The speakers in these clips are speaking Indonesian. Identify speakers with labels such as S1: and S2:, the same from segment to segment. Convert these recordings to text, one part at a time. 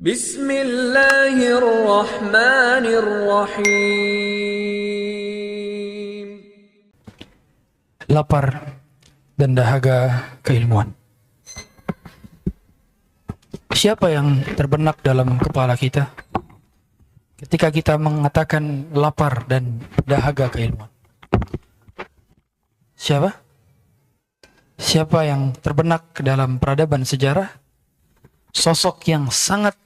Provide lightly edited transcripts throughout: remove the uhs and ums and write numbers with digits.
S1: Bismillahirrahmanirrahim.
S2: Lapar dan dahaga keilmuan. Siapa yang terbenak dalam kepala kita ketika kita mengatakan lapar dan dahaga keilmuan? Siapa? Siapa yang terbenak dalam peradaban sejarah sosok yang sangat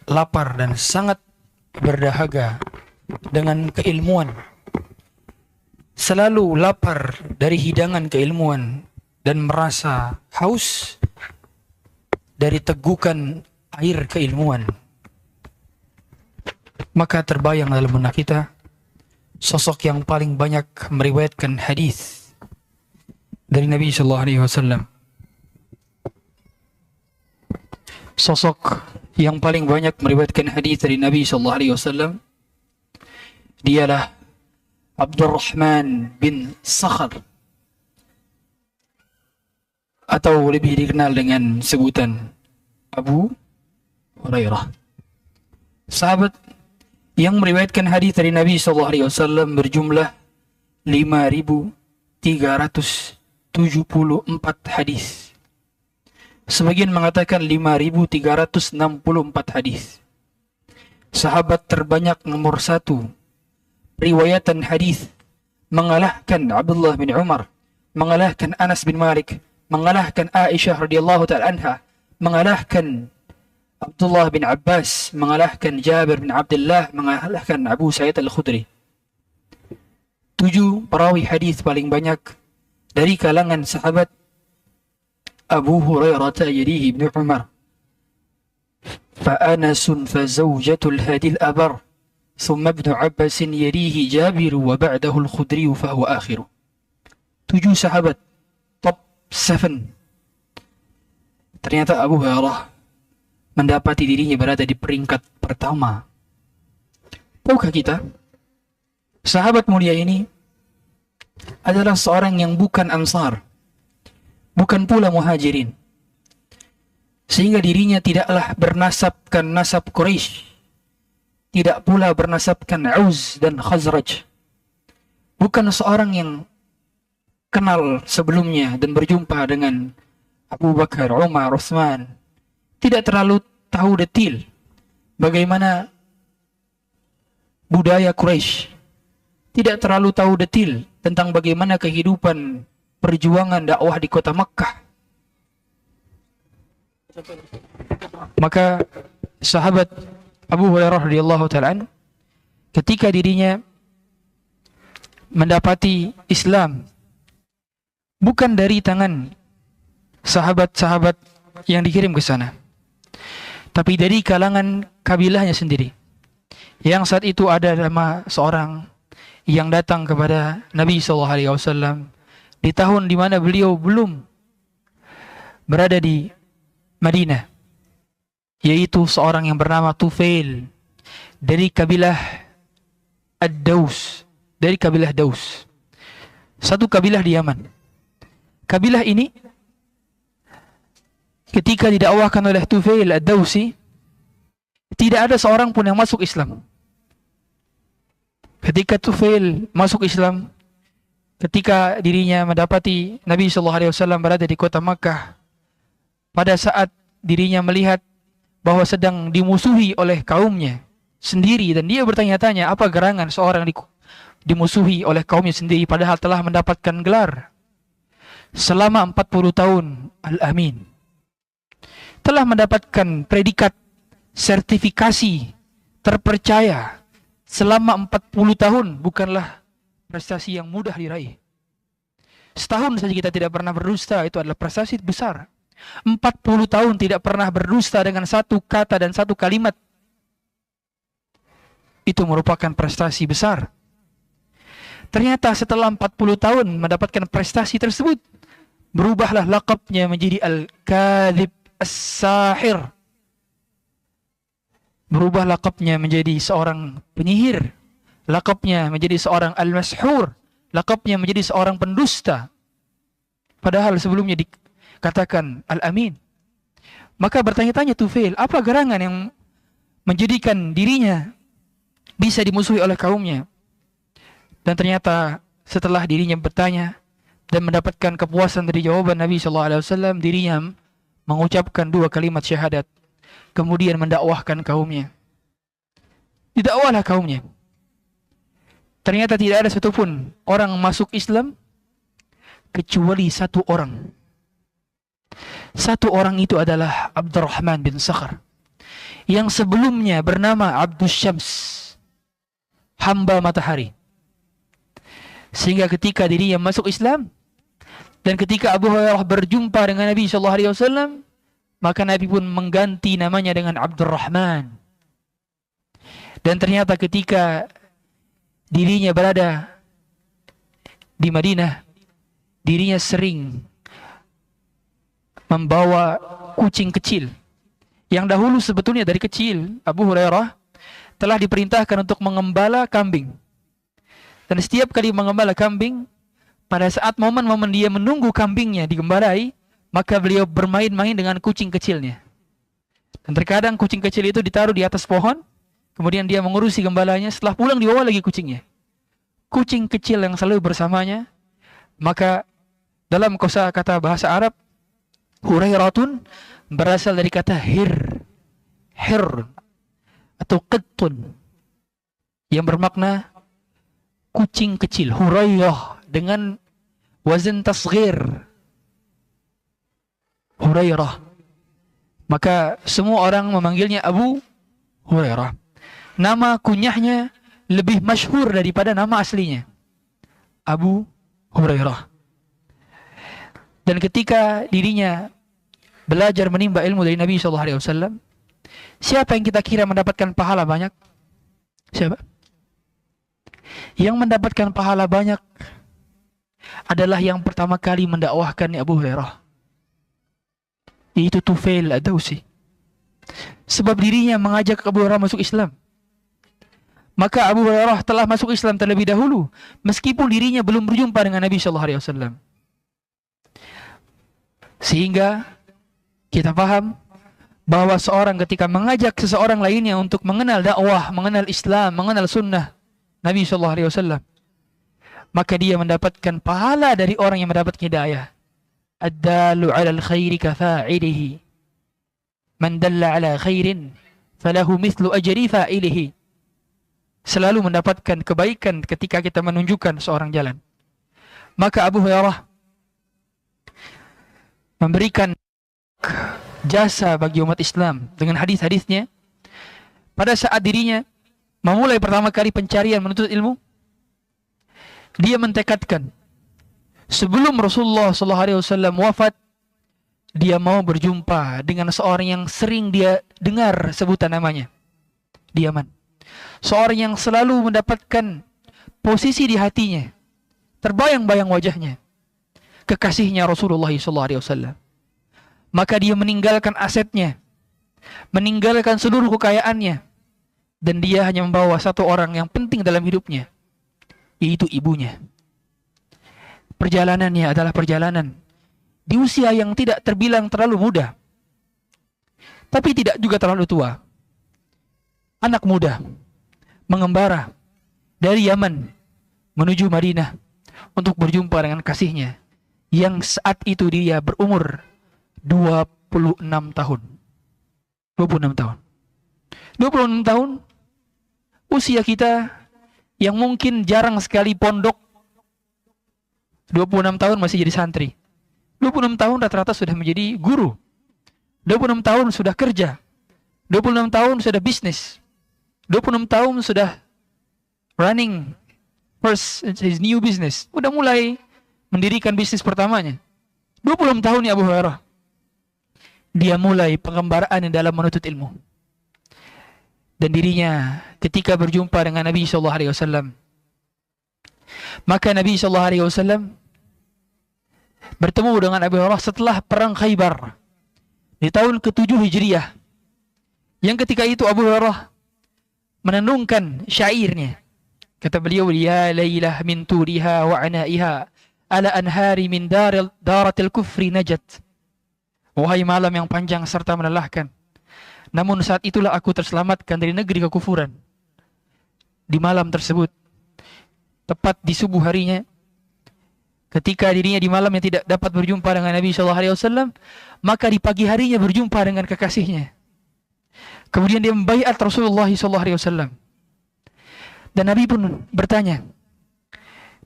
S2: lapar dan sangat berdahaga dengan keilmuan, selalu lapar dari hidangan keilmuan dan merasa haus dari tegukan air keilmuan? Maka terbayang dalam benak kita sosok yang paling banyak meriwayatkan hadis dari Nabi sallallahu alaihi wasallam. Sosok yang paling banyak meriwayatkan hadis dari Nabi sallallahu alaihi wasallam dialah Abdurrahman bin Sakhar, atau lebih dikenal dengan sebutan Abu Hurairah. Sahabat yang meriwayatkan hadis dari Nabi sallallahu alaihi wasallam berjumlah 5.374 hadis. Sebagian mengatakan 5.364 hadis. Sahabat terbanyak nomor 1 riwayatan hadis, mengalahkan Abdullah bin Umar, mengalahkan Anas bin Malik, mengalahkan Aisyah radhiyallahu ta'ala anha, mengalahkan Abdullah bin Abbas, mengalahkan Jabir bin Abdullah, mengalahkan Abu Sa'id al-Khudri. 7 perawi hadis paling banyak dari kalangan sahabat Abu Hurairah yadihi ibn Umar, fa'anasun fazawjatul hadil abar, ثم ابن عباس يليه جابر وبعده الخدري فهو آخر. 7 sahabat top 7. Ternyata Abu Hurairah mendapati dirinya berada di peringkat pertama. Tahukah kita, sahabat mulia ini adalah seorang yang bukan Ansar, bukan pula Muhajirin, sehingga dirinya tidaklah bernasabkan nasab Quraisy, tidak pula bernasabkan Aus dan Khazraj. Bukan seorang yang kenal sebelumnya dan berjumpa dengan Abu Bakar, Umar, Utsman. Tidak terlalu tahu detil bagaimana budaya Quraisy. Tidak terlalu tahu detil tentang bagaimana kehidupan perjuangan dakwah di kota Makkah. Maka sahabat Abu Hurairah radhiyallahu ta'ala ketika dirinya mendapati Islam bukan dari tangan sahabat-sahabat yang dikirim ke sana, tapi dari kalangan kabilahnya sendiri, yang saat itu ada nama seorang yang datang kepada Nabi SAW di tahun di mana beliau belum berada di Madinah, yaitu seorang yang bernama Tufail dari kabilah Ad-Daus, dari kabilah Daus, satu kabilah di Yaman. Kabilah ini ketika didakwahkan oleh Tufail Ad-Dausi, tidak ada seorang pun yang masuk Islam. Ketika Tufail masuk Islam, ketika dirinya mendapati Nabi SAW berada di kota Makkah, pada saat dirinya melihat bahwa sedang dimusuhi oleh kaumnya sendiri, dan dia bertanya-tanya apa gerangan seorang dimusuhi oleh kaumnya sendiri padahal telah mendapatkan gelar selama 40 tahun Al-Amin, telah mendapatkan predikat sertifikasi terpercaya selama 40 tahun. Bukanlah prestasi yang mudah diraih. Setahun saja kita tidak pernah berdusta, itu adalah prestasi besar. 40 tahun tidak pernah berdusta dengan satu kata dan satu kalimat, itu merupakan prestasi besar. Ternyata setelah 40 tahun mendapatkan prestasi tersebut, berubahlah laqabnya menjadi Al-Kadhib As-Sahir. Berubah laqabnya menjadi seorang penyihir, laqabnya menjadi seorang Al-Mashhur, laqabnya menjadi seorang pendusta, padahal sebelumnya dikatakan Al-Amin. Maka bertanya-tanya Tufail, apa gerangan yang menjadikan dirinya bisa dimusuhi oleh kaumnya. Dan ternyata setelah dirinya bertanya dan mendapatkan kepuasan dari jawaban Nabi SAW, dirinya mengucapkan 2 kalimat syahadat, kemudian mendakwahkan kaumnya. Didakwahlah kaumnya. Ternyata tidak ada satupun orang masuk Islam kecuali 1 orang. 1 orang itu adalah Abdurrahman bin Sakhar, yang sebelumnya bernama Abdus Syams, hamba matahari. Sehingga ketika dirinya masuk Islam dan ketika Abu Hurairah berjumpa dengan Nabi SAW, maka Nabi pun mengganti namanya dengan Abdurrahman. Dan ternyata ketika dirinya berada di Madinah, dirinya sering membawa kucing kecil yang dahulu sebetulnya dari kecil Abu Hurairah telah diperintahkan untuk mengembala kambing. Dan setiap kali mengembala kambing, pada saat momen-momen dia menunggu kambingnya digembalai, maka beliau bermain-main dengan kucing kecilnya. Dan terkadang kucing kecil itu ditaruh di atas pohon, kemudian dia mengurusi gembalanya, setelah pulang dibawa lagi kucingnya. Kucing kecil yang selalu bersamanya. Maka dalam kosakata bahasa Arab, Hurairatun berasal dari kata hir atau qittun, yang bermakna kucing kecil. Hurairah dengan wazan tasghir, Hurairah. Maka semua orang memanggilnya Abu Hurairah. Nama kunyahnya lebih masyhur daripada nama aslinya, Abu Hurairah. Dan ketika dirinya belajar menimba ilmu dari Nabi SAW, siapa yang kita kira mendapatkan pahala banyak? Siapa? Yang mendapatkan pahala banyak adalah yang pertama kali mendakwahkan Abu Hurairah, yaitu Tufail Ad-Dawsi. Sebab dirinya mengajak Abu Hurairah masuk Islam. Maka Abu Hurairah telah masuk Islam terlebih dahulu, meskipun dirinya belum berjumpa dengan Nabi SAW. Sehingga kita paham bahwa seorang ketika mengajak seseorang lainnya untuk mengenal dakwah, mengenal Islam, mengenal sunnah Nabi SAW, maka dia mendapatkan pahala dari orang yang mendapat hidayah. Ad-dalu 'alal khairi kafa'ilihi, man dalla 'ala khairin falahu mithlu ajri fa'ilihi. Selalu mendapatkan kebaikan ketika kita menunjukkan seorang jalan. Maka Abu Hurairah memberikan jasa bagi umat Islam dengan hadis-hadisnya. Pada saat dirinya memulai pertama kali pencarian menuntut ilmu, dia mentekadkan sebelum Rasulullah SAW wafat, dia mau berjumpa dengan seorang yang sering dia dengar sebutan namanya, di Yaman. Seorang yang selalu mendapatkan posisi di hatinya, terbayang-bayang wajahnya, kekasihnya Rasulullah SAW. Maka dia meninggalkan asetnya, meninggalkan seluruh kekayaannya, dan dia hanya membawa 1 orang yang penting dalam hidupnya, yaitu ibunya. Perjalanannya adalah perjalanan di usia yang tidak terbilang terlalu muda, tapi tidak juga terlalu tua. Anak muda mengembara dari Yaman menuju Madinah untuk berjumpa dengan kasihnya, yang saat itu dia berumur 26 tahun. 26 tahun. 26 tahun usia kita yang mungkin jarang sekali pondok. 26 tahun masih jadi santri. 26 tahun rata-rata sudah menjadi guru. 26 tahun sudah kerja. 26 tahun sudah bisnis. 26 tahun sudah running first his new business. Udah mulai mendirikan bisnis pertamanya. 26 tahun ya Abu Hurairah. Dia mulai pengembaraan dalam menuntut ilmu. Dan dirinya ketika berjumpa dengan Nabi SAW, maka Nabi SAW bertemu dengan Abu Hurairah setelah perang Khaybar di tahun ke-7 Hijriah. Yang ketika itu Abu Hurairah menenungkan syairnya. Kata beliau, ya laylah min turiha wa anaiha ala anhari min daratil kufri najat. Wahai malam yang panjang serta melelahkan, Namun saat itulah aku terselamatkan dari negeri kekufuran. Di malam tersebut, tepat di subuh harinya, ketika dirinya di malam yang tidak dapat berjumpa dengan Nabi SAW, maka di pagi harinya berjumpa dengan kekasihnya. Kemudian dia membaiat Rasulullah SAW. Dan Nabi pun bertanya,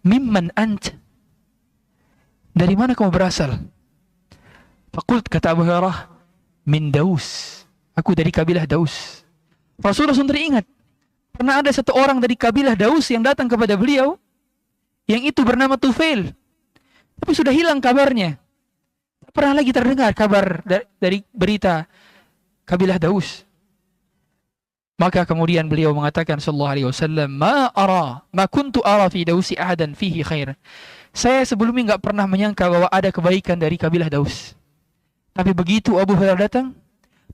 S2: "Mimman ant?" Dari mana kamu berasal? Faqult, kata Abu Hurairah, "Min Daus." Aku dari kabilah Daus. Rasulullah langsung teringat. Pernah ada satu orang dari kabilah Daus yang datang kepada beliau, yang itu bernama Tufail. Tapi sudah hilang kabarnya. Tak pernah lagi terdengar kabar dari berita kabilah Daus. Maka kemudian beliau mengatakan sallallahu alaihi wasallam, ma kuntu ara fi Dausi ahadan fihi khair. Saya sebelumnya enggak pernah menyangka bahwa ada kebaikan dari kabilah Daus. Tapi begitu Abu Hurairah datang,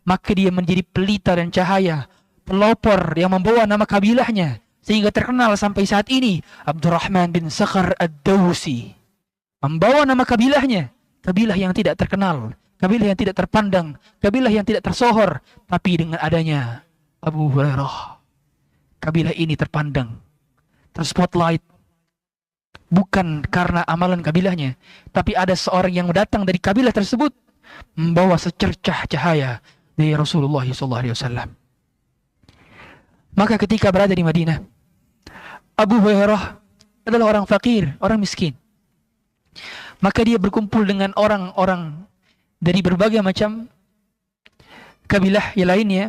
S2: maka dia menjadi pelita dan cahaya, pelopor yang membawa nama kabilahnya, sehingga terkenal sampai saat ini, Abdurrahman bin Sakhar ad-Dausi. Membawa nama kabilahnya, kabilah yang tidak terkenal, kabilah yang tidak terpandang, kabilah yang tidak tersohor, tapi dengan adanya Abu Hurairah, kabilah ini terpandang, terspotlight, bukan karena amalan kabilahnya, tapi ada seorang yang datang dari kabilah tersebut, membawa secercah cahaya dari Rasulullah SAW. Maka ketika berada di Madinah, Abu Hurairah adalah orang fakir, orang miskin. Maka dia berkumpul dengan orang-orang dari berbagai macam kabilah yang lainnya,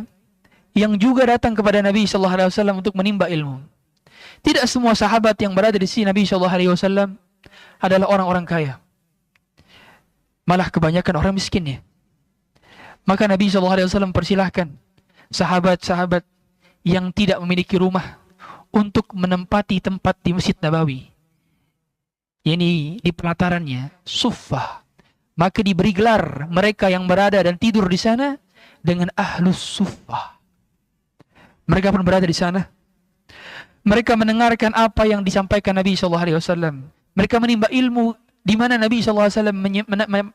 S2: yang juga datang kepada Nabi SAW untuk menimba ilmu. Tidak semua sahabat yang berada di sini Nabi SAW adalah orang-orang kaya. Malah kebanyakan orang miskinnya. Maka Nabi SAW persilahkan sahabat-sahabat yang tidak memiliki rumah untuk menempati tempat di Masjid Nabawi. Ini di pelatarannya, Suffah. Maka diberi gelar mereka yang berada dan tidur di sana dengan Ahlus Suffah. Mereka pun berada di sana. Mereka mendengarkan apa yang disampaikan Nabi SAW. Mereka menimba ilmu di mana Nabi SAW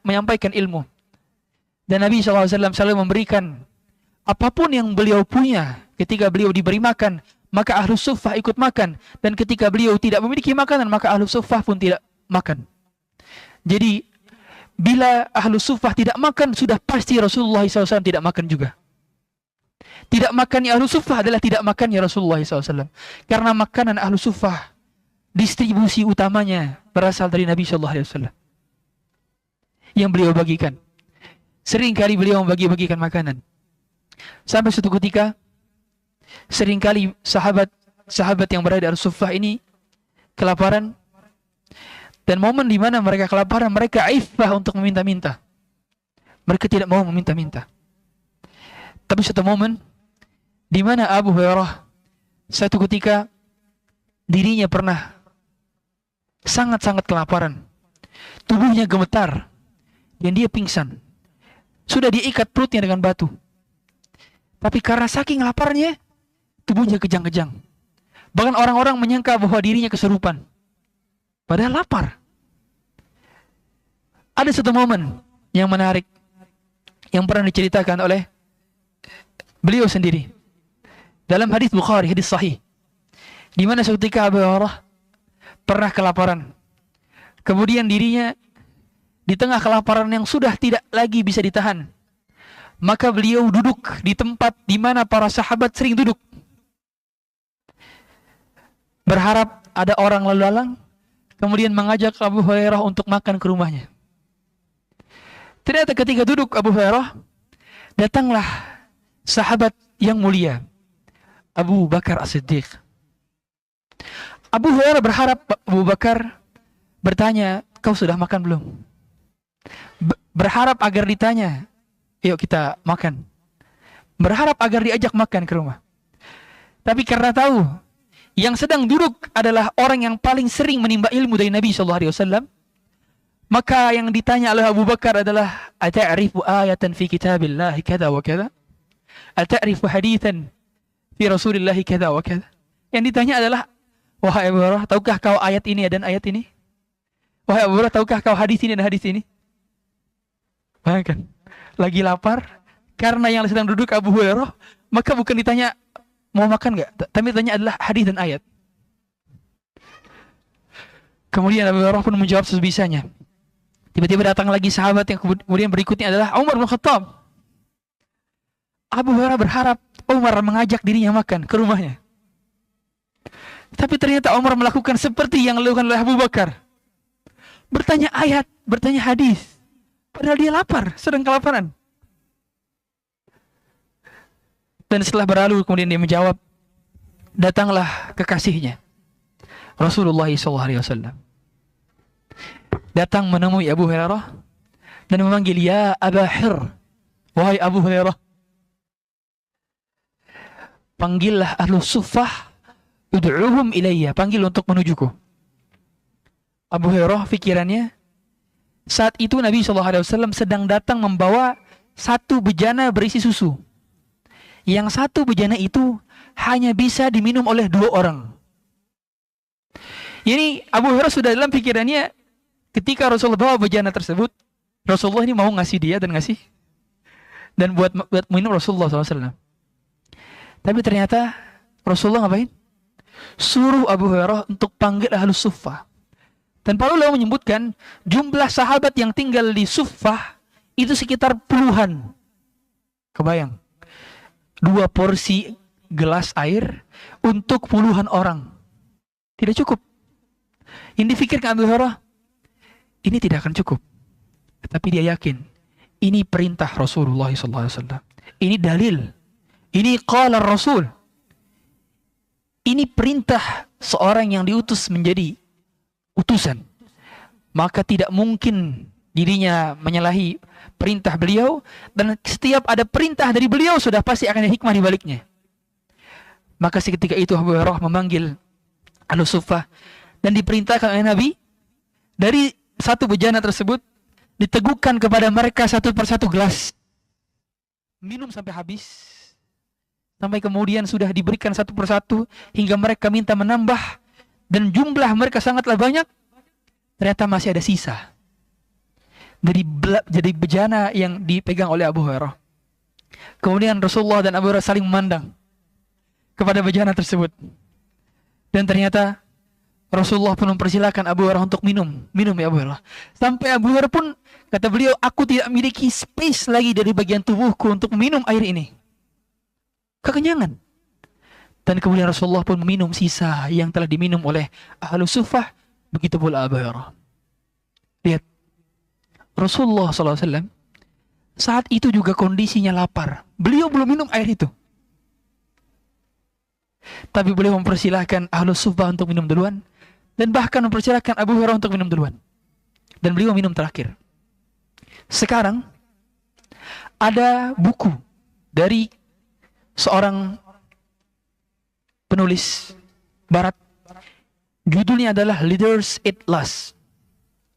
S2: menyampaikan ilmu. Dan Nabi SAW selalu memberikan apapun yang beliau punya. Ketika beliau diberi makan, maka Ahlus Suffah ikut makan. Dan ketika beliau tidak memiliki makanan, maka Ahlus Suffah pun tidak makan. Jadi, bila Ahlus Suffah tidak makan, sudah pasti Rasulullah SAW tidak makan juga. Tidak makannya Ahlus Suffah adalah tidak makannya Rasulullah SAW. Karena makanan Ahlus Suffah, distribusi utamanya berasal dari Nabi SAW. Yang beliau bagikan. Seringkali beliau membagi-bagikan makanan. Sampai suatu ketika, seringkali sahabat yang berada di Al-Suffah ini kelaparan. Dan momen di mana mereka kelaparan, mereka iffah untuk meminta-minta. Mereka tidak mau meminta-minta. Tapi satu momen di mana Abu Hurairah satu ketika dirinya pernah sangat-sangat kelaparan. Tubuhnya gemetar dan dia pingsan. Sudah diikat perutnya dengan batu. Tapi karena saking laparnya, tubuhnya kejang-kejang. Bahkan orang-orang menyangka bahwa dirinya kesurupan. Padahal lapar. Ada satu momen yang menarik yang pernah diceritakan oleh beliau sendiri. Dalam hadis Bukhari, hadis sahih. Di mana ketika Abu Hurairah pernah kelaparan. Kemudian dirinya di tengah kelaparan yang sudah tidak lagi bisa ditahan, maka beliau duduk di tempat di mana para sahabat sering duduk, berharap ada orang lalu lalang, kemudian mengajak Abu Hurairah untuk makan ke rumahnya. Ternyata ketika duduk Abu Hurairah, datanglah sahabat yang mulia, Abu Bakar As-Siddiq. Abu Hurairah berharap Abu Bakar bertanya, "Kau sudah makan belum?" Berharap agar ditanya, "Yuk kita makan." Berharap agar diajak makan ke rumah. Tapi karena tahu yang sedang duduk adalah orang yang paling sering menimba ilmu dari Nabi SAW, maka yang ditanya oleh Abu Bakar adalah, "Ata'rifu ayatan fi kitabillah kada wa kada? Ata'rifu hadithan fi Rasulillah kada wa kada?" Yang ditanya adalah, "Wahai Abu Hurairah, tahukah kau ayat ini dan ayat ini? Wahai Abu Hurairah, tahukah kau hadis ini dan hadis ini?" Bayangkan, lagi lapar, Karena yang sedang duduk Abu Hurairah, maka bukan ditanya mau makan nggak, tapi ditanya adalah hadis dan ayat. Kemudian Abu Hurairah pun menjawab sebisanya. Tiba-tiba datang lagi sahabat yang kemudian berikutnya adalah Umar bin Khattab. Abu Hurairah berharap Umar mengajak dirinya makan ke rumahnya. Tapi ternyata Umar melakukan seperti yang dilakukan oleh Abu Bakar. Bertanya ayat, bertanya hadis. Padahal dia lapar, sedang kelaparan. Dan setelah berlalu kemudian dia menjawab, datanglah kekasihnya Rasulullah SAW. Datang menemui Abu Hurairah dan memanggil, ya Aba Hir, wahai Abu Hurairah, panggillah ahlu suffah, ud'uhum ilayya, panggil untuk menujuku. Abu Hurairah pikirannya, saat itu Nabi SAW sedang datang membawa satu bejana berisi susu. Yang satu bejana itu hanya bisa diminum oleh 2 orang. Ini Abu Hurairah sudah dalam pikirannya, ketika Rasulullah bawa bejana tersebut, Rasulullah ini mau ngasih dia dan ngasih dan buat minum Rasulullah SAW. Tapi ternyata Rasulullah ngapain? Suruh Abu Hurairah untuk panggil ahlus suffah. Dan para ulama menyebutkan jumlah sahabat yang tinggal di suffah itu sekitar puluhan. Kebayang? 2 porsi gelas air untuk puluhan orang. Tidak cukup. Ini dipikirkan Abu Hurairah, ini tidak akan cukup. Tapi dia yakin, ini perintah Rasulullah SAW. Ini dalil. Ini qala Rasul. Ini perintah seorang yang diutus menjadi utusan. Maka tidak mungkin dirinya menyalahi perintah beliau, dan setiap ada perintah dari beliau sudah pasti akan ada hikmah di baliknya. Maka seketika itu Abu Hurairah memanggil ahlus suffah dan diperintahkan oleh Nabi dari satu bejana tersebut diteguhkan kepada mereka satu persatu gelas. Minum sampai habis. Sampai kemudian sudah diberikan satu persatu hingga mereka minta menambah dan jumlah mereka sangatlah banyak. Ternyata masih ada sisa jadi bejana yang dipegang oleh Abu Hurairah. Kemudian Rasulullah dan Abu Hurairah saling memandang kepada bejana tersebut. Dan ternyata Rasulullah pun mempersilahkan Abu Hurairah untuk minum ya Abu Hurairah. Sampai Abu Hurairah pun kata beliau, aku tidak memiliki space lagi dari bagian tubuhku untuk minum air ini. Kekenyangan. Dan kemudian Rasulullah pun meminum sisa yang telah diminum oleh ahlus suffah. Begitu pula Abu Hurairah. Lihat, Rasulullah SAW saat itu juga kondisinya lapar. Beliau belum minum air itu. Tapi beliau mempersilahkan ahlus suffah untuk minum duluan. Dan bahkan mempersilahkan Abu Hurairah untuk minum duluan. Dan beliau minum terakhir. Sekarang ada buku dari seorang penulis barat. Judulnya adalah Leaders Eat Last.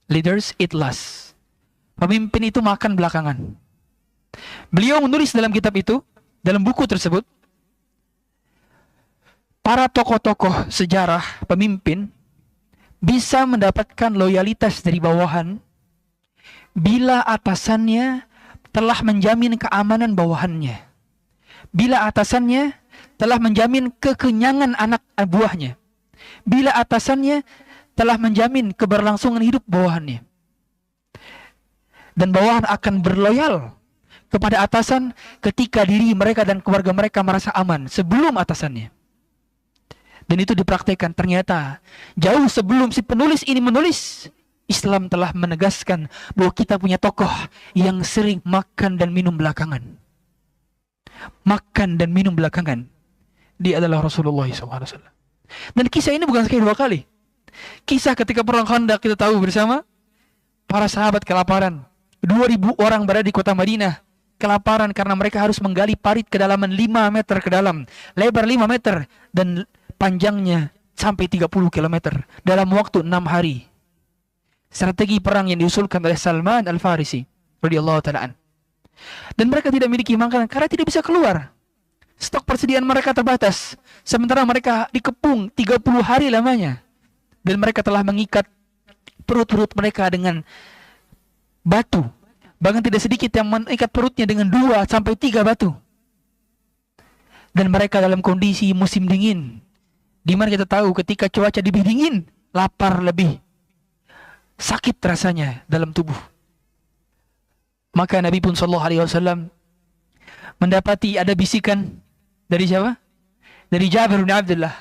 S2: Leaders Eat Last. Pemimpin itu makan belakangan. Beliau menulis dalam kitab itu, dalam buku tersebut, para tokoh-tokoh sejarah pemimpin bisa mendapatkan loyalitas dari bawahan bila atasannya telah menjamin keamanan bawahannya. Bila atasannya telah menjamin kekenyangan anak buahnya. Bila atasannya telah menjamin keberlangsungan hidup bawahannya. Dan bawahan akan berloyal kepada atasan ketika diri mereka dan keluarga mereka merasa aman sebelum atasannya. Dan itu dipraktekkan. Ternyata jauh sebelum si penulis ini menulis, Islam telah menegaskan bahwa kita punya tokoh yang sering makan dan minum belakangan. Makan dan minum belakangan. Dia adalah Rasulullah SAW. Dan kisah ini bukan sekali 2 kali. Kisah ketika perang Khandaq kita tahu bersama, para sahabat kelaparan. 2000 orang berada di kota Madinah kelaparan karena mereka harus menggali parit kedalaman 5 meter ke dalam, lebar 5 meter dan panjangnya sampai 30 km dalam waktu 6 hari. Strategi perang yang diusulkan oleh Salman Al-Farisi radhiyallahu ta'ala. Dan mereka tidak memiliki makanan karena tidak bisa keluar. Stok persediaan mereka terbatas. Sementara mereka dikepung 30 hari lamanya. Dan mereka telah mengikat perut-perut mereka dengan batu Bahkan tidak sedikit yang mengikat perutnya dengan 2 sampai 3 batu. Dan mereka dalam kondisi musim dingin, di mana kita tahu ketika cuaca lebih dingin, lapar lebih, sakit rasanya dalam tubuh. Maka Nabi pun sallallahu alaihi wasallam mendapati ada bisikan dari siapa? Dari Jabir bin Abdullah.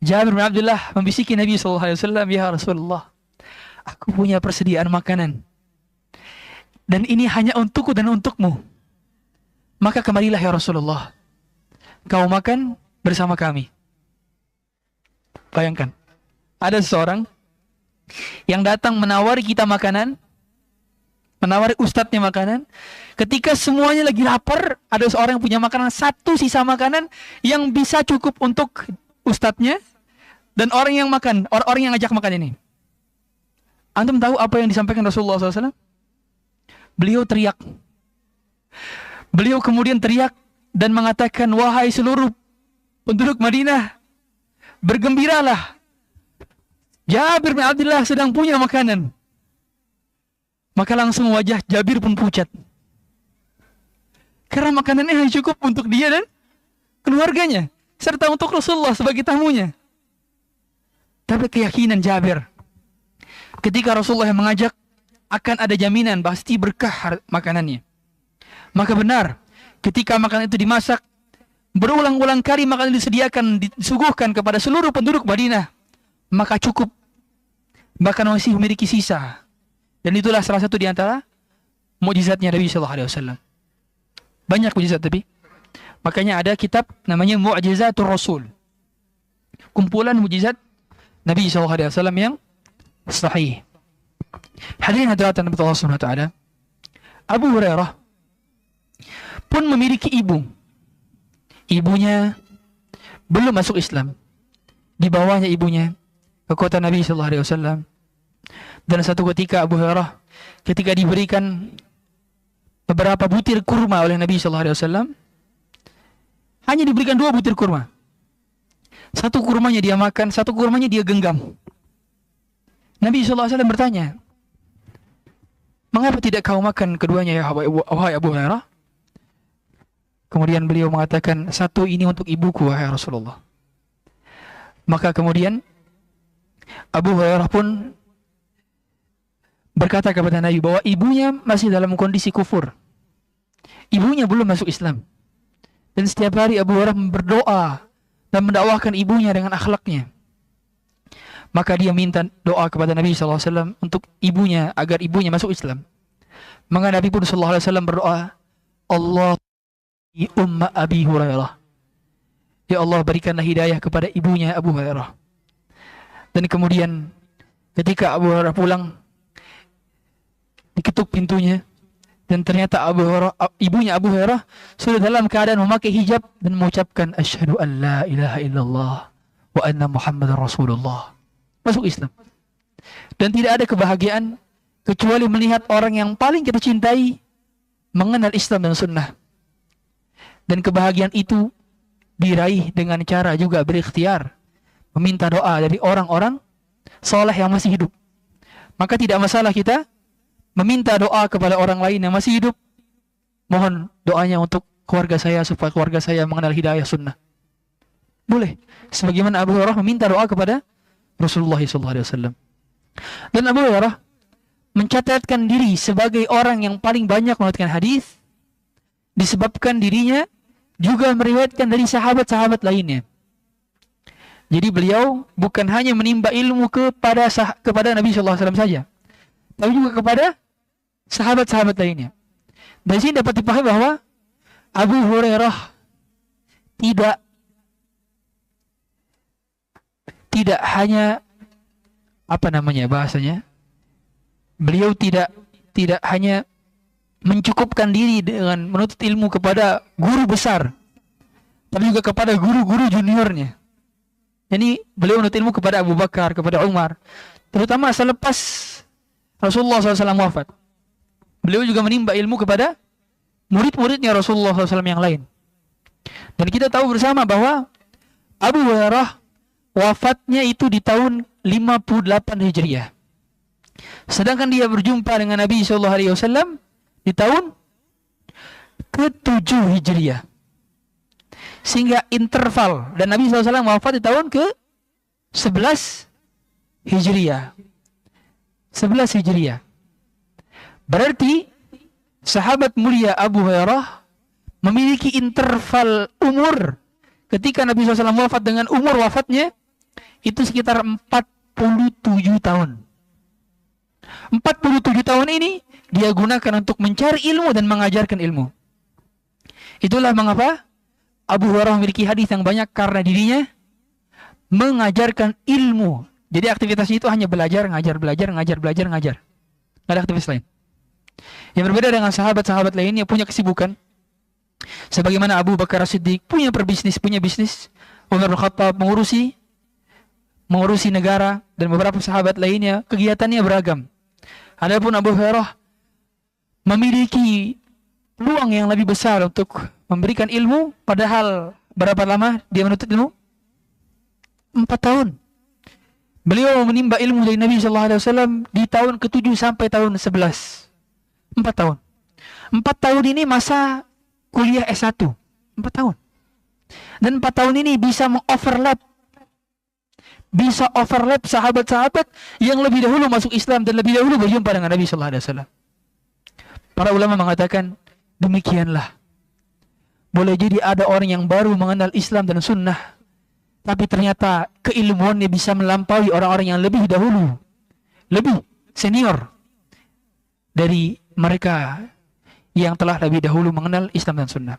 S2: Jabir bin Abdullah membisiki Nabi sallallahu alaihi wasallam, "Ya Rasulullah, aku punya persediaan makanan. Dan ini hanya untukku dan untukmu. Maka kemarilah ya Rasulullah. Kau makan bersama kami." Bayangkan, ada seseorang yang datang menawari kita makanan, menawari ustadznya makanan. Ketika semuanya lagi lapar, ada seorang yang punya makanan, satu sisa makanan yang bisa cukup untuk ustadznya dan orang yang makan, orang yang ngajak makan ini. Antum tahu apa yang disampaikan Rasulullah SAW? Beliau teriak. Beliau kemudian teriak dan mengatakan, "Wahai seluruh penduduk Madinah, bergembiralah. Jabir bin Abdullah sedang punya makanan." Maka langsung wajah Jabir pun pucat. Karena makanannya hanya cukup untuk dia dan keluarganya, serta untuk Rasulullah sebagai tamunya. Tapi keyakinan Jabir, ketika Rasulullah yang mengajak, akan ada jaminan pasti berkah makanannya. Maka benar, ketika makanan itu dimasak, berulang-ulang kali makanan disediakan, disuguhkan kepada seluruh penduduk Madinah, maka cukup, bahkan masih memiliki sisa. Dan itulah salah satu di antara mukjizatnya Nabi sallallahu alaihi wasallam. Banyak mukjizat tapi. Makanya ada kitab namanya Mu'jizatur Rasul. Kumpulan mukjizat Nabi sallallahu alaihi wasallam yang sahih. Hadirin hadirat Allah Subhanahu wa taala. Abu Hurairah pun memiliki ibu. Ibunya belum masuk Islam. Di bawahnya ibunya ke kota Nabi sallallahu alaihi wasallam. Dan satu ketika Abu Hurairah ketika diberikan beberapa butir kurma oleh Nabi sallallahu alaihi wasallam, hanya diberikan 2 butir kurma. Satu kurmanya dia makan, satu kurmanya dia genggam. Nabi sallallahu alaihi wasallam bertanya, "Mengapa tidak kau makan keduanya ya wahai Abu Hurairah?" Kemudian beliau mengatakan, "Satu ini untuk ibuku wahai Rasulullah." Maka kemudian Abu Hurairah pun berkata kepada Nabi bahwa ibunya masih dalam kondisi kufur. Ibunya belum masuk Islam. Dan setiap hari Abu Hurairah berdoa dan mendakwahkan ibunya dengan akhlaknya. Maka dia minta doa kepada Nabi SAW untuk ibunya, agar ibunya masuk Islam. Maka Nabi pun SAW berdoa, "Allah umma Abi Hurairah." Ya Allah, berikanlah hidayah kepada ibunya Abu Hurairah. Dan kemudian ketika Abu Hurairah pulang, diketuk pintunya, dan ternyata ibunya Abu Hurairah sudah dalam keadaan memakai hijab dan mengucapkan asyhadu an la ilaha illallah wa anna Muhammadar Rasulullah. Masuk Islam. Dan tidak ada kebahagiaan kecuali melihat orang yang paling kita cintai mengenal Islam dan sunnah. Dan kebahagiaan itu diraih dengan cara juga berikhtiar, meminta doa dari orang-orang saleh yang masih hidup. Maka tidak masalah kita meminta doa kepada orang lain yang masih hidup. Mohon doanya untuk keluarga saya supaya keluarga saya mengenal hidayah sunnah. Boleh. Sebagaimana Abu Hurairah meminta doa kepada Rasulullah SAW. Dan Abu Hurairah mencatatkan diri sebagai orang yang paling banyak meriwayatkan hadis disebabkan dirinya juga meriwayatkan dari sahabat-sahabat lainnya. Jadi beliau bukan hanya menimba ilmu kepada Nabi SAW saja, tapi juga kepada sahabat-sahabat lainnya. Dari sini dapat dipahami bahwa Abu Hurairah tidak hanya beliau tidak hanya mencukupkan diri dengan menuntut ilmu kepada guru besar, tapi juga kepada guru-guru juniornya. Jadi beliau menuntut ilmu kepada Abu Bakar, kepada Umar, terutama selepas Rasulullah SAW wafat. Beliau juga menimba ilmu kepada murid-muridnya Rasulullah SAW yang lain. Dan kita tahu bersama bahwa Abu Hurairah wafatnya itu di tahun 58 Hijriah. Sedangkan dia berjumpa dengan Nabi SAW di tahun ke-7 Hijriah. Sehingga interval, dan Nabi SAW wafat di tahun ke-11 Hijriah. 11 Hijriah. Berarti sahabat mulia Abu Hurairah memiliki interval umur ketika Nabi SAW wafat dengan umur wafatnya itu sekitar 47 tahun. 47 tahun ini dia gunakan untuk mencari ilmu dan mengajarkan ilmu. Itulah mengapa Abu Hurairah memiliki hadis yang banyak karena dirinya mengajarkan ilmu. Jadi aktivitasnya itu hanya belajar, ngajar, belajar, ngajar, belajar, ngajar. Tidak ada aktivitas lain. Yang berbeda dengan sahabat-sahabat lain yang punya kesibukan. Sebagaimana Abu Bakar As-Siddiq punya bisnis. Umar bin Khattab mengurusi negara, dan beberapa sahabat lainnya kegiatannya beragam. Adapun Abu Hurairah memiliki peluang yang lebih besar untuk memberikan ilmu, padahal berapa lama dia menuntut ilmu? 4 tahun. Beliau menimba ilmu dari Nabi SAW di tahun ke-7 sampai tahun 11. 4 tahun. 4 tahun ini masa kuliah S1. 4 tahun. Dan 4 tahun ini bisa mengoverlap. Bisa overlap sahabat-sahabat yang lebih dahulu masuk Islam dan lebih dahulu berjumpa dengan Nabi SAW. Para ulama mengatakan, demikianlah. Boleh jadi ada orang yang baru mengenal Islam dan sunnah, tapi ternyata keilmuannya bisa melampaui orang-orang yang lebih dahulu, lebih senior dari mereka yang telah lebih dahulu mengenal Islam dan sunnah.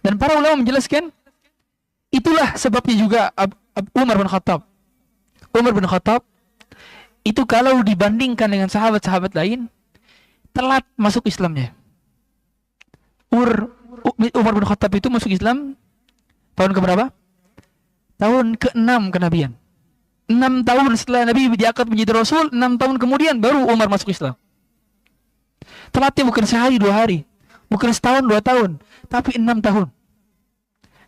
S2: Dan para ulama menjelaskan, itulah sebabnya juga Umar bin Khattab. Umar bin Khattab itu kalau dibandingkan dengan sahabat-sahabat lain, telat masuk Islamnya. Umar bin Khattab itu masuk Islam tahun keberapa? Tahun ke-6 kenabian. 6 tahun setelah Nabi diangkat menjadi Rasul, 6 tahun kemudian baru Umar masuk Islam. Telatnya bukan sehari 2 hari, bukan setahun 2 tahun, tapi 6 tahun.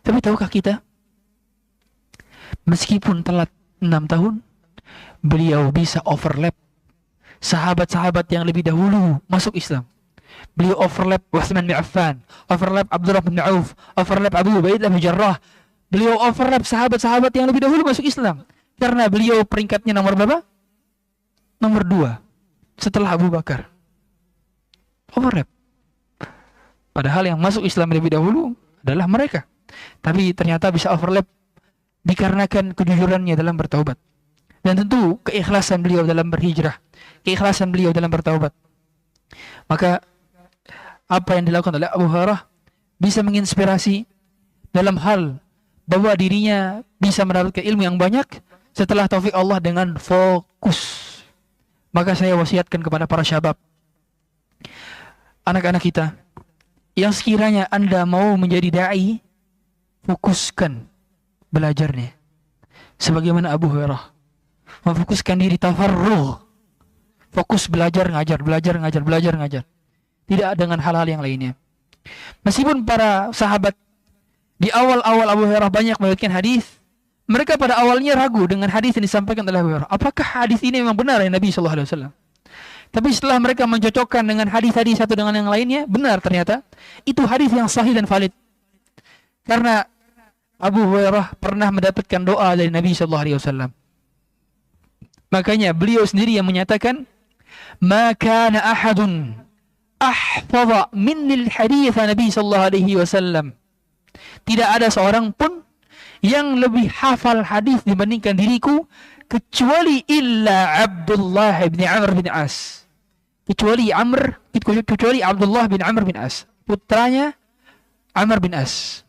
S2: Tapi tahukah kita, meskipun telat 6 tahun, beliau bisa overlap sahabat-sahabat yang lebih dahulu masuk Islam. Beliau overlap Utsman bin Affan, overlap Abdullah bin Auf, overlap Abu Ubaidah bin Jarrah. Beliau overlap sahabat-sahabat yang lebih dahulu masuk Islam. Karena beliau peringkatnya nomor berapa? Nomor 2 setelah Abu Bakar. Overlap. Padahal yang masuk Islam lebih dahulu adalah mereka. Tapi ternyata bisa overlap dikarenakan kejujurannya dalam bertaubat. Dan tentu keikhlasan beliau dalam berhijrah, keikhlasan beliau dalam bertaubat. Maka apa yang dilakukan oleh Abu Hurairah bisa menginspirasi dalam hal bahwa dirinya bisa mendapatkan ilmu yang banyak setelah taufik Allah dengan fokus. Maka saya wasiatkan kepada para syabab, anak-anak kita, yang sekiranya Anda mau menjadi da'i, fokuskan belajarnya. Sebagaimana Abu Hurairah memfokuskan diri tafarrugh, fokus belajar ngajar, belajar ngajar, belajar ngajar. Tidak dengan hal-hal yang lainnya. Meskipun para sahabat di awal-awal Abu Hurairah banyak meriwayatkan hadis, mereka pada awalnya ragu dengan hadis yang disampaikan oleh Abu Hurairah. Apakah hadis ini memang benar dari Nabi SAW? Tapi setelah mereka mencocokkan dengan hadis-hadis satu dengan yang lainnya, benar ternyata itu hadis yang sahih dan valid. Karena Abu Hurairah pernah mendapatkan doa dari Nabi SAW. Makanya beliau sendiri yang menyatakan, "Ma kana ahadun ahfadha minnil hadits Nabi sallallahu alaihi wasallam." Tidak ada seorang pun yang lebih hafal hadis dibandingkan diriku kecuali illa Abdullah bin Amr bin As. Kecuali Abdullah bin Amr bin As, putranya Amr bin As.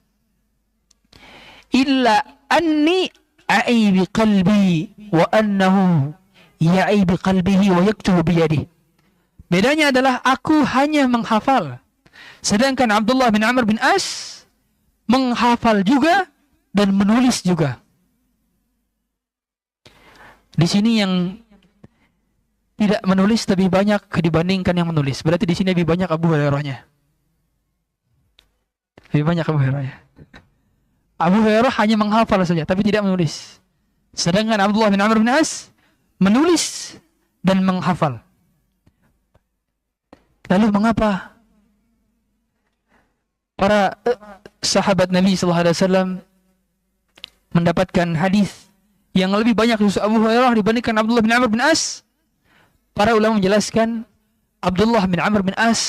S2: Illa anni a'i bi qalbi wa annahu ya'i bi qalbihi wa yaktubu bi yadihi. Bedanya adalah aku hanya menghafal, sedangkan Abdullah bin Amr bin As menghafal juga dan menulis juga. Di sini yang tidak menulis lebih banyak dibandingkan yang menulis. Berarti di sini lebih banyak Abu Hurairahnya. Lebih banyak Abu Hurairah. Abu Hurairah hanya menghafal saja, tapi tidak menulis. Sedangkan Abdullah bin Amr bin As menulis dan menghafal. Lalu mengapa para sahabat Nabi sallallahu alaihi wasallam mendapatkan hadis yang lebih banyak dari Abu Hurairah dibandingkan Abdullah bin Amr bin As, para ulama menjelaskan Abdullah bin Amr bin As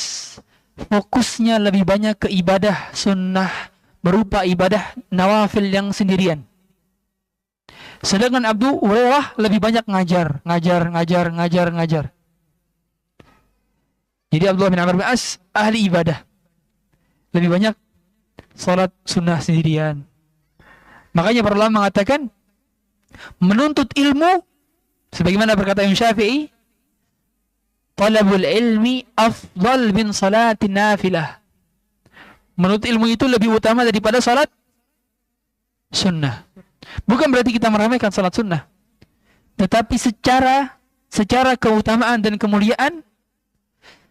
S2: fokusnya lebih banyak ke ibadah sunnah berupa ibadah nawafil yang sendirian. Sedangkan Abu Hurairah lebih banyak ngajar. Jadi Abdullah bin Amr bin As ahli ibadah. Lebih banyak salat sunnah sendirian. Makanya para ulama mengatakan menuntut ilmu sebagaimana berkata Imam Syafi'i, talabul ilmi afdal min salatin nafilah. Menuntut ilmu itu lebih utama daripada salat sunnah. Bukan berarti kita meramaikan salat sunnah, tetapi secara keutamaan dan kemuliaan,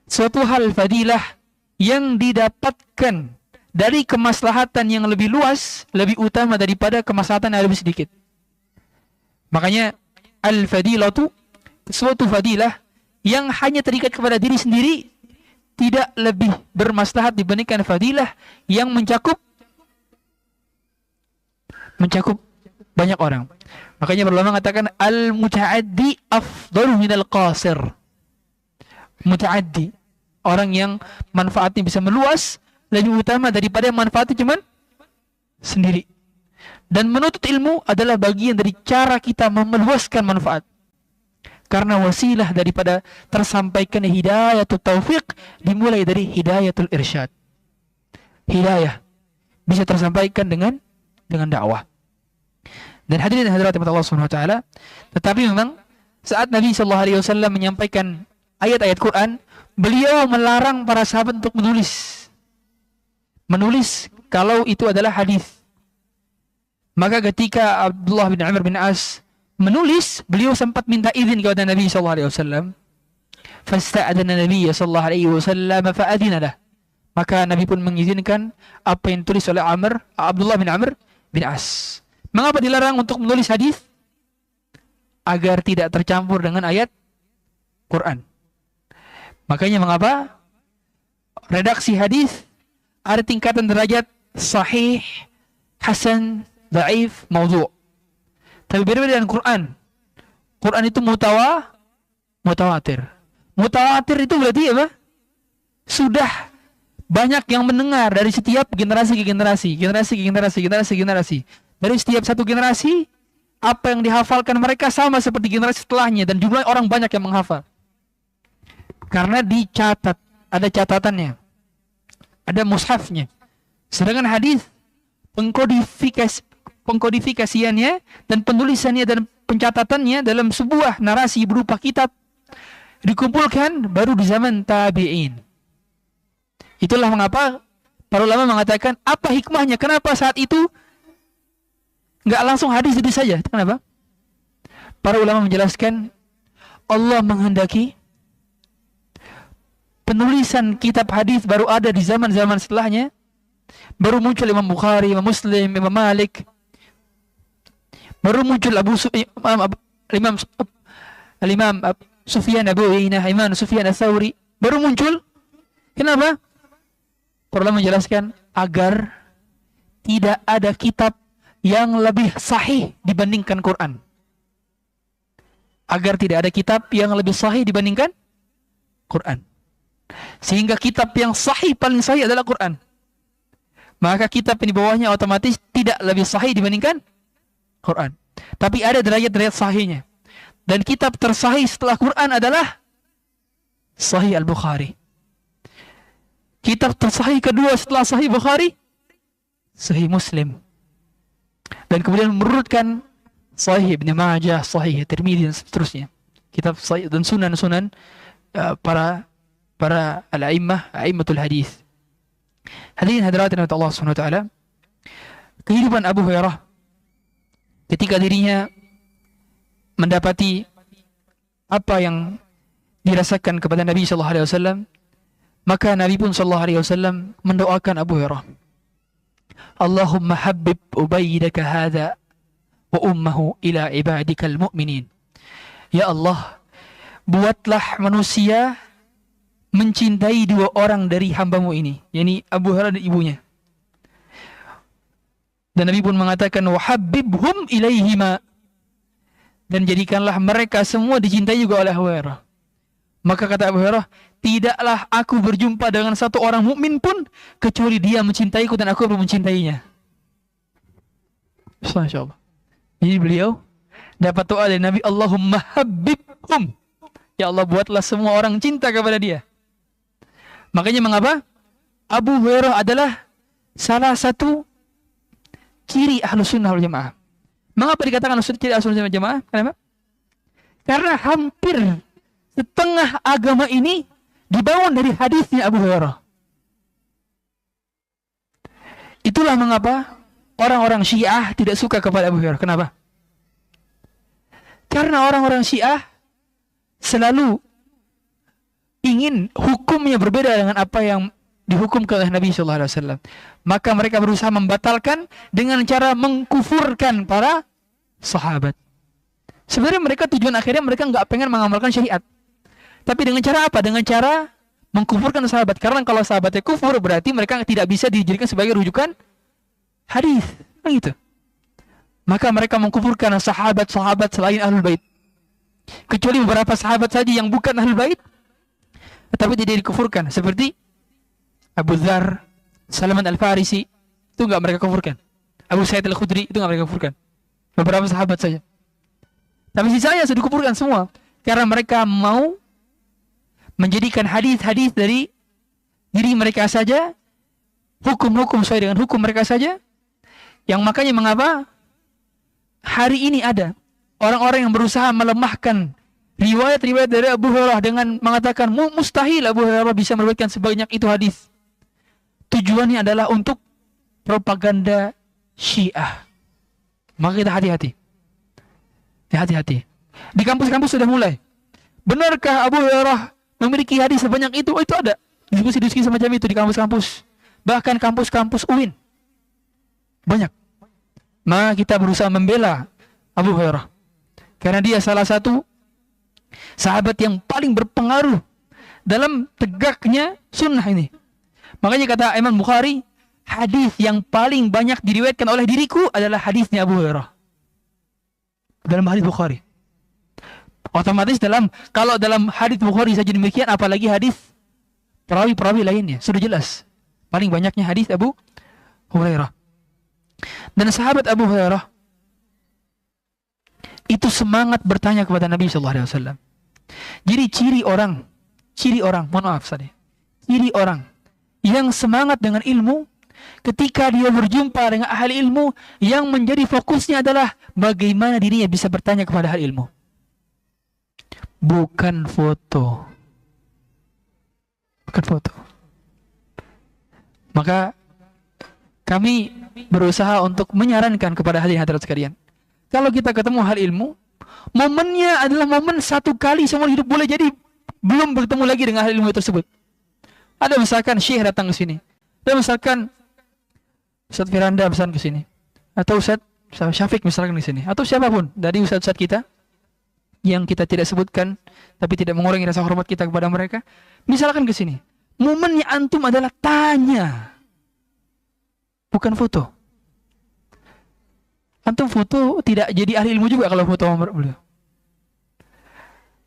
S2: suatu hal fadilah yang didapatkan dari kemaslahatan yang lebih luas lebih utama daripada kemaslahatan yang lebih sedikit. Makanya al-fadilatu, suatu fadilah yang hanya terikat kepada diri sendiri tidak lebih bermaslahat dibandingkan fadilah yang mencakup banyak orang. Makanya ulama mengatakan al-muta'addi afdalu minal qasir. Muta'addi, orang yang manfaatnya bisa meluas, lebih utama daripada yang manfaatnya cuma sendiri. Dan menuntut ilmu adalah bagian dari cara kita meluaskan manfaat. Karena wasilah daripada tersampaikan hidayatul taufiq dimulai dari hidayatul irsyad. Hidayah bisa tersampaikan dengan dakwah. Dan hadirin hadirat Allah Subhanahu wa taala, tetapi memang saat Nabi sallallahu alaihi wasallam menyampaikan ayat-ayat Quran, beliau melarang para sahabat untuk menulis kalau itu adalah hadis. Maka ketika Abdullah bin Amr bin As menulis, beliau sempat minta izin kepada Nabi sallallahu alaihi wasallam. Fasta'adana Nabi sallallahu alaihi wasallam fa'adina lah. Maka Nabi pun mengizinkan apa yang ditulis oleh Abdullah bin Amr bin As. Mengapa dilarang untuk menulis hadis? Agar tidak tercampur dengan ayat Quran. Makanya mengapa redaksi hadis ada tingkatan derajat sahih, hasan, dhaif, maudhu'. Tapi berbeda dengan Quran. Quran itu mutawatir. Mutawatir itu berarti apa? Sudah banyak yang mendengar dari setiap generasi ke generasi. Dari setiap satu generasi, apa yang dihafalkan mereka sama seperti generasi setelahnya, dan jumlah orang banyak yang menghafal. Karena dicatat, ada catatannya, ada mushafnya. Sedangkan hadis, pengkodifikasiannya dan penulisannya dan pencatatannya dalam sebuah narasi berupa kitab dikumpulkan baru di zaman tabi'in. Itulah mengapa para ulama mengatakan apa hikmahnya, kenapa saat itu nggak langsung hadis itu saja. Kenapa? Para ulama menjelaskan Allah menghendaki penulisan kitab hadis baru ada di zaman-zaman setelahnya. Baru muncul Imam Bukhari, Imam Muslim, Imam Malik. Baru muncul Imam Sufyan Abu Uyainah, Imam Sufyan Ats-Tsauri. Baru muncul. Kenapa? Para ulama menjelaskan agar tidak ada kitab yang lebih sahih dibandingkan Quran. Agar tidak ada kitab yang lebih sahih dibandingkan Quran. Sehingga kitab yang sahih paling sahih adalah Quran. Maka kitab yang di bawahnya otomatis tidak lebih sahih dibandingkan Quran. Tapi ada derajat-derajat sahihnya. Dan kitab tersahih setelah Quran adalah Sahih Al-Bukhari. Kitab tersahih kedua setelah Sahih Bukhari, Sahih Muslim. Dan kemudian menurutkan Sahih Ibn Majah, Sahih Tirmidzi dan seterusnya. Kitab sahih dan sunan-sunan para a'immatul hadis. Hadirin hadirat Allah Subhanahu wa taala, kehidupan Abu Hurairah ketika dirinya mendapati apa yang dirasakan kepada Nabi sallallahu alaihi wasallam, maka Nabi pun sallallahu alaihi wasallam mendoakan Abu Hurairah, Allahumma habbib ubaydaka hadha wa ummahu ila ibadikal mu'minin. Ya Allah, buatlah manusia mencintai dua orang dari hambamu ini, yakni Abu Hurairah dan ibunya. Dan Nabi pun mengatakan wahabbibhum ilaihima, dan jadikanlah mereka semua dicintai juga oleh Abu Hurairah. Maka kata Abu Hurairah, tidaklah aku berjumpa dengan satu orang mukmin pun kecuali dia mencintaiku dan aku belum mencintainya. Masya Allah. Jadi beliau dapat doa dari Nabi, Allahumma habbibhum, ya Allah buatlah semua orang cinta kepada dia. Makanya mengapa Abu Hurairah adalah salah satu ciri Ahlus Sunnah wal Jamaah. Mengapa dikatakan ciri Ahlus Sunnah wal Jamaah? Kenapa? Karena hampir setengah agama ini dibangun dari hadisnya Abu Hurairah. Itulah mengapa orang-orang Syiah tidak suka kepada Abu Hurairah. Kenapa? Karena orang-orang Syiah selalu ingin hukumnya berbeda dengan apa yang dihukumkan oleh Nabi SAW. Maka mereka berusaha membatalkan dengan cara mengkufurkan para sahabat. Sebenarnya mereka tujuan akhirnya mereka nggak pengen mengamalkan syariat. Tapi dengan cara apa? Dengan cara mengkufurkan sahabat. Karena kalau sahabatnya kufur berarti mereka tidak bisa dijadikan sebagai rujukan hadis. Kan gitu. Maka mereka mengkufurkan sahabat-sahabat selain Ahlul Bait. Kecuali beberapa sahabat saja yang bukan Ahlul Bait, tetapi tidak dikufurkan. Seperti Abu Dzar, Salman Al-Farisi, itu enggak mereka kufurkan. Abu Sa'id Al-Khudri, itu enggak mereka kufurkan. Beberapa sahabat saja. Tapi sisanya sudah dikufurkan semua. Karena mereka mau menjadikan hadis-hadis dari diri mereka saja, hukum-hukum sesuai dengan hukum mereka saja. Yang makanya mengapa hari ini ada orang-orang yang berusaha melemahkan riwayat-riwayat dari Abu Hurairah dengan mengatakan mustahil Abu Hurairah bisa meriwayatkan sebanyak itu hadis. Tujuannya adalah untuk propaganda Syiah. Maka kita hati-hati. Hati-hati. Di kampus-kampus sudah mulai. Benarkah Abu Hurairah memiliki hadis sebanyak itu? Oh, itu ada diskusi-diskusi semacam itu di kampus-kampus. Bahkan kampus-kampus UIN. Banyak. Maka kita berusaha membela Abu Hurairah. Karena dia salah satu sahabat yang paling berpengaruh dalam tegaknya sunnah ini. Makanya kata Imam Bukhari, hadis yang paling banyak diriwayatkan oleh diriku adalah hadisnya Abu Hurairah. Dalam hadis Bukhari. Otomatis kalau dalam hadis Bukhari saja demikian, apalagi hadis perawi-perawi lainnya. Sudah jelas. Paling banyaknya hadis Abu Hurairah. Dan sahabat Abu Hurairah itu semangat bertanya kepada Nabi SAW. Jadi ciri orang, ciri orang yang semangat dengan ilmu, ketika dia berjumpa dengan ahli ilmu, yang menjadi fokusnya adalah bagaimana dirinya bisa bertanya kepada ahli ilmu. Bukan foto. Maka kami berusaha untuk menyarankan kepada hadirin sekalian, kalau kita ketemu hal ilmu, momennya adalah momen satu kali seumur hidup, boleh jadi belum bertemu lagi dengan hal ilmu tersebut. Ada misalkan Syekh datang ke sini, ada misalkan Ustaz Firanda misalkan ke sini, atau Ustaz Syafiq misalkan ke sini, atau siapapun dari ustaz-ustaz kita yang kita tidak sebutkan, tapi tidak mengurangi rasa hormat kita kepada mereka, misalkan ke sini. Momennya antum adalah tanya, bukan foto. Antum foto tidak jadi ahli ilmu juga kalau foto beliau.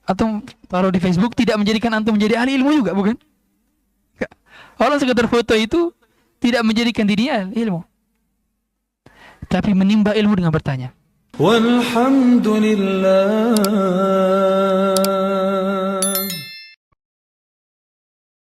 S2: Antum taruh di Facebook tidak menjadikan antum menjadi ahli ilmu juga, bukan? Orang sekedar foto itu tidak menjadikan dirinya ahli ilmu. Tapi menimba ilmu dengan bertanya. Walhamdulillah.